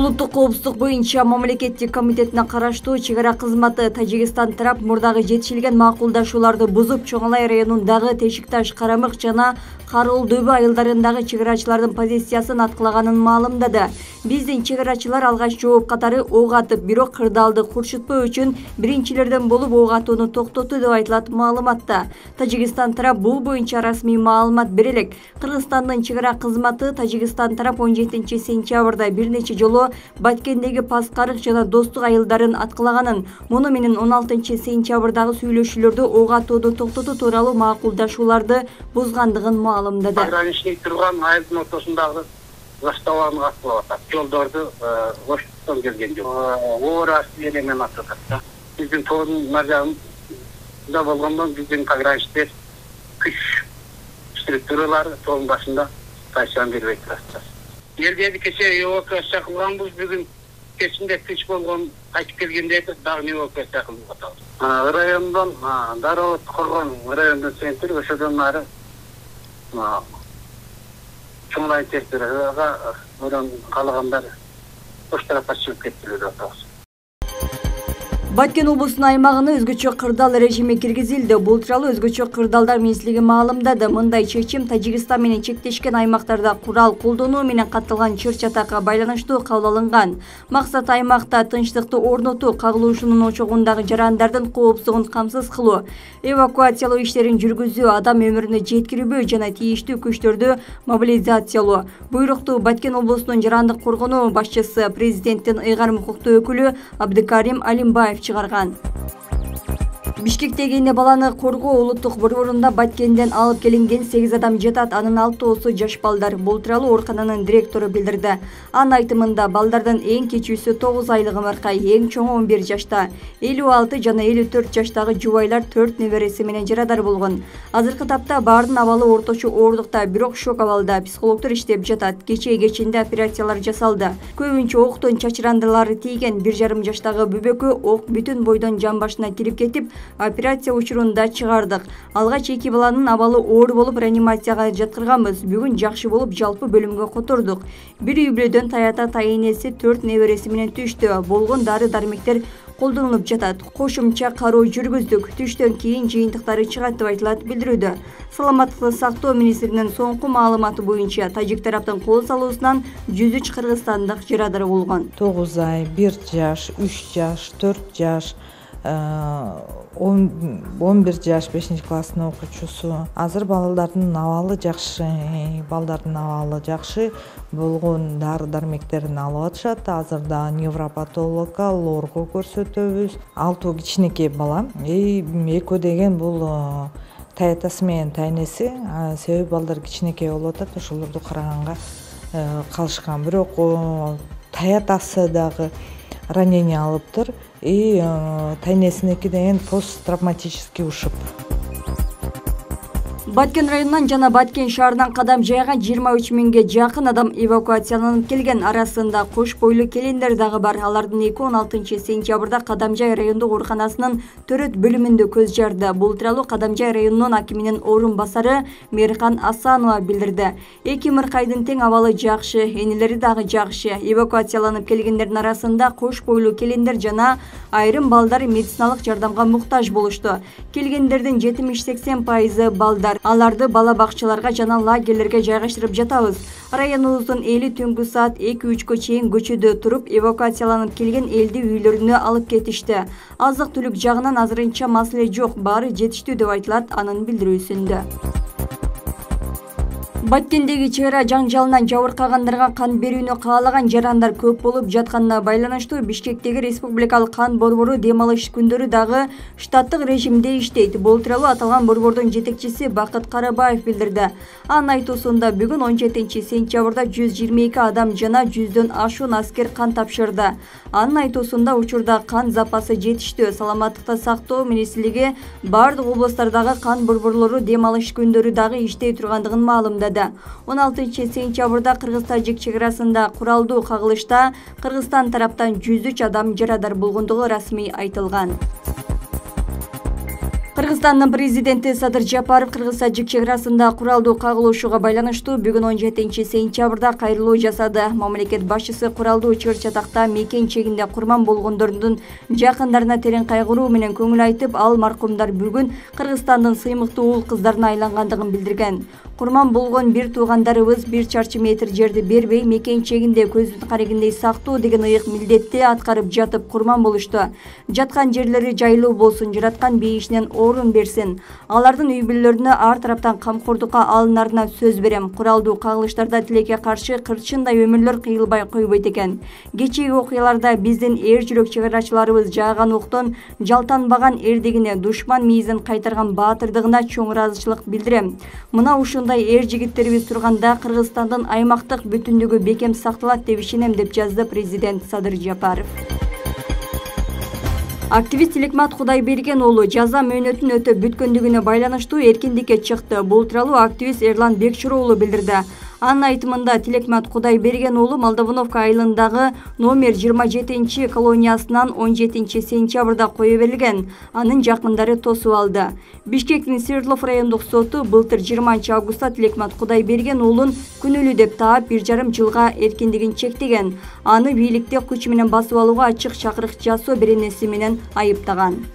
Улуттук коопсуздук боюнча мамлекеттик комитетине караштуу чек ара кызматы Тажикстан тарап мурдагы жетишилген макулдашууларды бузуп Чоңалай районундагы Тешикташ, Карамык жана Карыл дөбө айылдарындагы чек арачылардын позициясын аткылаганын маалымдады. Биздин чек арачылар алгач жооп катары ок атып, бирок кырдаалды курчутпоо үчүн биринчилерден болуп ок атууну токтотту деп айтылат маалыматта. Тажикстан тарап бул боюнча расмий маалымат бере элек. Кыргызстандын чек ара кызматы Тажикстан тарап 17 сентябрда бир нече жолу Баткендеги Паскарык жана Достук айылдарын аткылаганын, муну менен 16 сентябрдагы сүйлөшүүлөрдү ок атууну токтотуу тууралуу макулдашууларды бузгандыгын маалымдады. Пограничник турган айылдын ортосундагы заставаны аткылап атат. Жолдорду оштуктан келген жок. Оор асты менен атат. Биздин тоонун маржагында болгондон биздин пограничтер күч структуралары тоонун башында кайсан бербей турат. Елдеди кеше эвакуация кылганбыз, бүгүн кечинде күч болгон кайтып келгендерди дагы эвакуация кылып атабыз. Райондон дароо коргон райондун центри ошодон ары Чоңалай территорияга одан калгандар ош тарапка чыгып кетти деп атабыз. Баткен облусунун аймагына өзгөчө кырдаал режими киргизилди. Бул тууралуу өзгөчө кырдаалдар министрлиги маалымдады. Мындай чечим Тажикстан менен чектешкен аймактарда курал колдонуу менен катталган чыр-чатакка байланыштуу кабыл алынган. Максат аймакта тынчтыкты орнотуу, кагылышуунун очогундагы жарандардын коопсуздугун камсыз кылуу, эвакуациялоо иштерин жүргүзүү, адам өмүрүнө жеткирбөө жана тийиштүү күчтөрдү мобилизациялоо. Буйрукту Баткен облусунун жарандык коргонуу башчысы, президенттин ыйгарым укуктуу өкүлү Абдыкарим Алимбаев чыгарган. Бишкектеги эне баланы коргоо улуттук борборунда Баткенден алып келинген 8 адам жатат, анын 6-оосу жаш балдар. Бул тууралуу оорукананын директору билдирди. Анын айтымында балдардын эң кичүүсү 9 айлык ымыркай, эң чоңу 11 жашта, 56 жана 54 жаштагы жубайлар 4 небереси менен жарадар болгон. Азыркы тапта баардын абалы орточо оорлукта, бирок шок абалда, психологдор иштеп жатат. Кечинде операциялар жасалды. Көбүнчө октун чачырандылары тийген. 1,5 жаштагы бүбөккө ок бүтүн бойдон жамбашына кирип кетип, операция учурунда чыгардык. Алгач 2 баланын абалы оор болуп реанимацияга жаткырганбыз. Бүгүн жакшы болуп жалпы бөлүмгө котордук. Бир үй бүлөдөн таята тайенеси 4 небереси менен түштү. Болгон дары-дармектер колдонулуп жатат. Кошумча кароо жүргүздүк. Түштөн кийин жыйынтыктары чыгат деп айтылат билдирүүдө. Саламаттыкты сактоо министринин соңку маалыматы боюнча тажик тараптын кол салуусунан 103 кыргызстандык жарадар болгон. 9 ай, 1 жаш, 3 жаш, 4 жаш, 11 жаш 5 класстын окуучусу. Азыр балдардын абалы жакшы, болгон дары-дармектерин алып атышат. Азырда невропатологко, лорго көрсөтөбүз. 6 кичинекей бала. Экөө деген бул таятасы менен тайнеси, себеби балдар кичинекей болуп атат, ошолорду караганга калышкан. Бирок таятасы дагы ранение алыптыр. Тайнесинеки деген посттравматический ушиб. Баткен районунан жана Баткен шаарынан кадам жайган 23 миңге жакын адам эвакуацияланып келген. Арасында кош бойлуу келиндер дагы бар. Алардын 16 сентябрда Кадамжай райондук ооруканасынын төрөт бөлүмүндө көз жарды. Бул тууралуу Кадамжай районунун акиминин орун басары Мейирхан Асанова билдирди. 2 ымыркайдын тең абалы жакшы, энелери дагы жакшы. Эвакуацияланып келгендердин арасында кош бойлуу келиндер жана айрым балдар медициналык жардамга муктаж болушту. Келгендердин 70-80% балдар. Аларды бала бакчаларга жана лагерлерге жайгаштырып жатабыз. Районубуздун эли түнгү саат 2-3кө чейин көчөдө туруп, эвакуацияланып келген элди үйлөрүнө алып кетишти. Азык-түлүк жагынан азырынча маселе жок, баары жетиштүү деп айтылат анын билдирүүсүндө. Баткендеги чек ара жаңжалынан жабыркагандарга кан берүүнү каалаган жарандар көп болуп жатканына байланыштуу Бишкектеги республикалык кан борбору дем алыш күндөрү дагы штаттык режимде иштейт. Бул тууралуу аталган борбордун жетекчиси Бакыт Карабаев билдирди. Анын айтуусунда бүгүн 17 сентябрда 122 адам жана 100дөн ашуун аскер кан тапшырды. Анын айтуусунда учурда кан запасы жетиштүү. Саламаттыкты сактоо министрлиги бардык областтардагы кан борборлору дем алыш күндөрү дагы иштей тургандыгын маалымдады. 16 сентябрда Кыргыз-Тажик чек арасында куралдуу кагылышта Кыргызстан тараптан 103 адам жарадар болгондугу расмий айтылган. Кыргызстандын президенти Садыр Жапаров Кыргыз-Тажик чек арасында куралдуу кагылышууга байланыштуу бүгүн 17-сентябрда кайрылуу жасады. Мамлекет башчысы куралдуу чыр-чатакта мекен чегинде курман болгондордун жакындарына терең кайгыруу менен көңүл айтып, ал маркумдар бүгүн Кыргызстандын сыймыктуу уул кыздарына айлангандыгын билдирген. Курман болгон бир туугандарыбыз 1 чарчы метр жерди бербей, мекен чегинде көздүн карегиндей сактоо деген ыйык милдетти аткарып жатып курман болушту. Жаткан жерлери жайлуу болсун, жараткан бейишинен орун берсин. Алардын үй бүлөлөрүнө ар тараптан камкордукка алынарына сөз берем. Куралдуу кагылыштарда тилекке каршы кырчындай өмүрлөр кыйылбай койбойт экен. Кечеги окуяларда биздин эр жүрөк чек арачыларыбыз жааган октон жалтанбаган эрдигине, душман мийизин кайтарган баатырдыгына чоң ыраазычылык билдирем. Мына ушундай эр жигиттерибиз турганда Кыргызстандын аймактык бүтүндүгү бекем сакталат деп ишенем, деп жазды президент Садыр Жапаров. Активист Тилекмат Кудайберген уулу жаза мөөнөтүн өтөп бүткөндүгүнө байланыштуу эркиндикке чыкты. Бул тууралуу активист Эрлан Бекширо уулу билдирди. Анын айтымында Тилекмат Кудайберген уулу Молдовановка айылындагы номер 27 колониясынан 17 сентябрда кое берилген. Анын жакындары тосуп алды. Бишкектин Свердлов райондук соту былтыр 20 августта Тилекмат Кудайберген уулун күнөөлүү деп таап 1,5 жылга эркиндигин чектеген. Аны бийликте күч менен басып алууга ачык чакырык жасоо беренеси менен айыптаган.